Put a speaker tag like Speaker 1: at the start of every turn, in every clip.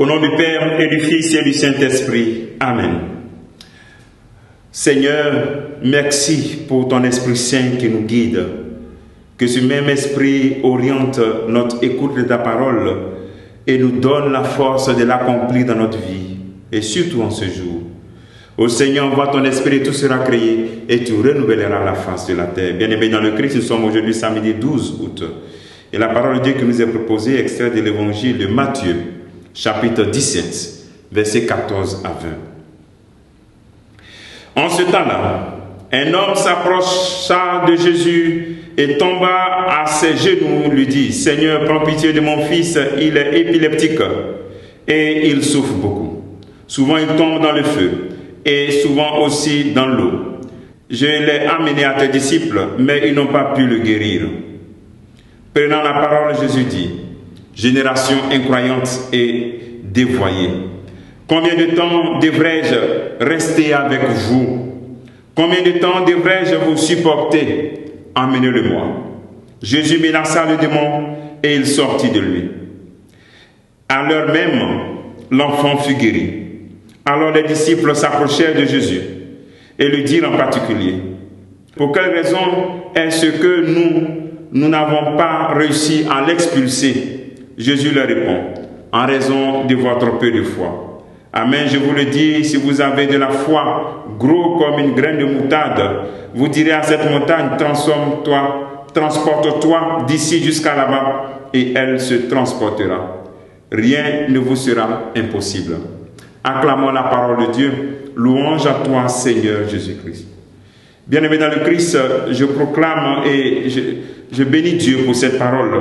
Speaker 1: Au nom du Père et du Fils et du Saint-Esprit. Amen. Seigneur, merci pour ton Esprit Saint qui nous guide. Que ce même Esprit oriente notre écoute de ta parole et nous donne la force de l'accomplir dans notre vie, et surtout en ce jour. Ô Seigneur, envoie ton Esprit et tout sera créé et tu renouvelleras la face de la terre. Bien-aimés dans le Christ, nous sommes aujourd'hui samedi 12 août. Et la parole de Dieu qui nous est proposée est extraite de l'évangile de Matthieu, chapitre 17, versets 14 à 20. En ce temps-là, un homme s'approcha de Jésus et tomba à ses genoux, lui dit: Seigneur, prends pitié de mon fils, il est épileptique et il souffre beaucoup. Souvent il tombe dans le feu et souvent aussi dans l'eau. Je l'ai amené à tes disciples, mais ils n'ont pas pu le guérir. Prenant la parole, Jésus dit: Génération incroyante et dévoyée, combien de temps devrais-je rester avec vous? Combien de temps devrais-je vous supporter? Emmenez-le-moi. Jésus menaça le démon et il sortit de lui. À l'heure même, l'enfant fut guéri. Alors les disciples s'approchèrent de Jésus et lui dirent en particulier: pour quelle raison est-ce que nous n'avons pas réussi à l'expulser? Jésus leur répond: en raison de votre peu de foi. Amen, je vous le dis, si vous avez de la foi, gros comme une graine de moutarde, vous direz à cette montagne: transporte-toi d'ici jusqu'à là-bas, et elle se transportera. Rien ne vous sera impossible. Acclamons la parole de Dieu. Louange à toi, Seigneur Jésus-Christ. Bien-aimés dans le Christ, je proclame et je bénis Dieu pour cette parole.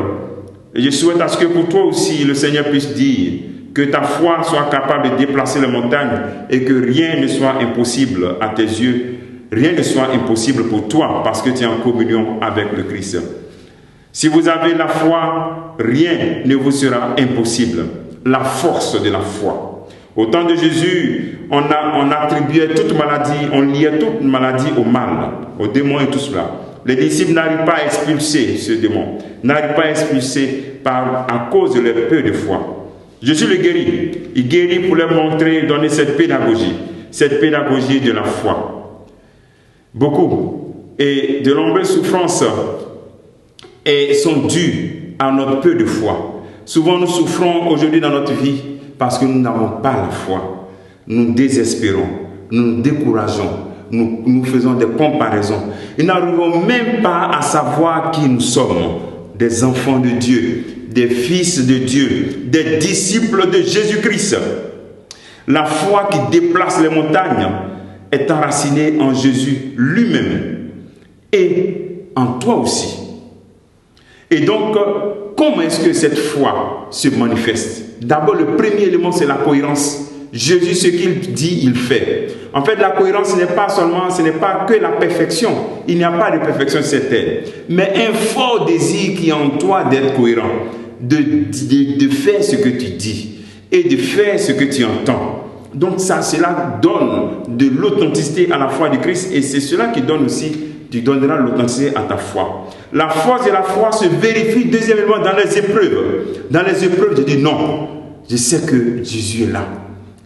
Speaker 1: Et je souhaite à ce que pour toi aussi, le Seigneur puisse dire que ta foi soit capable de déplacer les montagnes et que rien ne soit impossible à tes yeux. Rien ne soit impossible pour toi parce que tu es en communion avec le Christ. Si vous avez la foi, rien ne vous sera impossible. La force de la foi. Au temps de Jésus, on attribuait toute maladie, on liait toute maladie au mal, au démon et tout cela. Les disciples n'arrivent pas à expulser ce démon, n'arrivent pas à expulser à cause de leur peu de foi. Jésus le guérit. Il guérit pour leur montrer, donner cette pédagogie de la foi. Beaucoup et de nombreuses souffrances sont dues à notre peu de foi. Souvent nous souffrons aujourd'hui dans notre vie parce que nous n'avons pas la foi. Nous désespérons, nous nous décourageons, nous faisons des comparaisons. Et nous n'arrivons même pas à savoir qui nous sommes. Des enfants de Dieu, des fils de Dieu, des disciples de Jésus-Christ. La foi qui déplace les montagnes est enracinée en Jésus lui-même et en toi aussi. Et donc, comment est-ce que cette foi se manifeste? D'abord, le premier élément, c'est la cohérence. Jésus, ce qu'il dit, il fait. En fait, la cohérence, ce n'est pas que la perfection. Il n'y a pas de perfection sur cette terre. Mais un fort désir qui est en toi d'être cohérent, de faire ce que tu dis et de faire ce que tu entends. Donc cela donne de l'authenticité à la foi de Christ et c'est cela qui donne aussi, tu donneras l'authenticité à ta foi. La force de la foi se vérifie deuxièmement dans les épreuves. Dans les épreuves, je dis non, je sais que Jésus est là.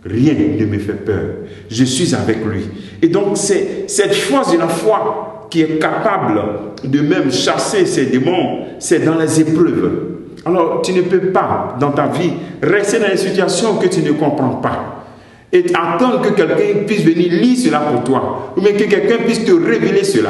Speaker 1: Rien ne me fait peur. Je suis avec lui. Et donc, c'est cette force de la foi qui est capable de même chasser ces démons. C'est dans les épreuves. Alors, tu ne peux pas, dans ta vie, rester dans une situation que tu ne comprends pas. Et attendre que quelqu'un puisse venir lire cela pour toi. Ou bien que quelqu'un puisse te révéler cela.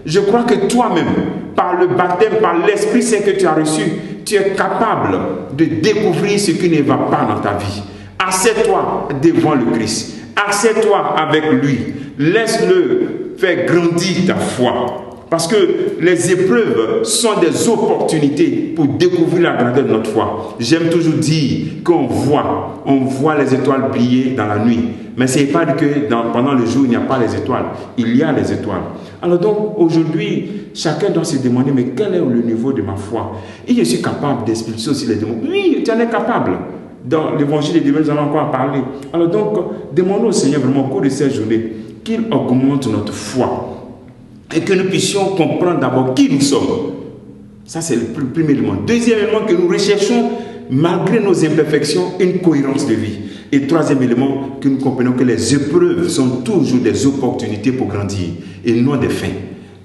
Speaker 1: Je crois que toi-même, par le baptême, par l'Esprit Saint que tu as reçu, tu es capable de découvrir ce qui ne va pas dans ta vie. Assieds-toi devant le Christ. Assieds-toi avec lui. Laisse-le faire grandir ta foi. Parce que les épreuves sont des opportunités pour découvrir la grandeur de notre foi. J'aime toujours dire qu'on voit les étoiles briller dans la nuit. Mais ce n'est pas que pendant le jour, il n'y a pas les étoiles. Il y a les étoiles. Alors donc, aujourd'hui, chacun doit se demander, mais quel est le niveau de ma foi? Et je suis capable d'expulser aussi les démons. Oui, tu en es capable. Dans l'évangile des démons, nous allons encore en parler. Alors donc, demandons au Seigneur vraiment au cours de cette journée qu'il augmente notre foi. Et que nous puissions comprendre d'abord qui nous sommes. Ça, c'est le premier élément. Deuxième élément, que nous recherchons malgré nos imperfections, une cohérence de vie. Et troisième élément, que nous comprenons que les épreuves sont toujours des opportunités pour grandir et non des fins.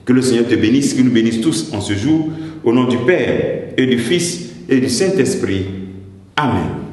Speaker 1: Que le Seigneur te bénisse, qu'il nous bénisse tous en ce jour, au nom du Père et du Fils et du Saint-Esprit. Amen.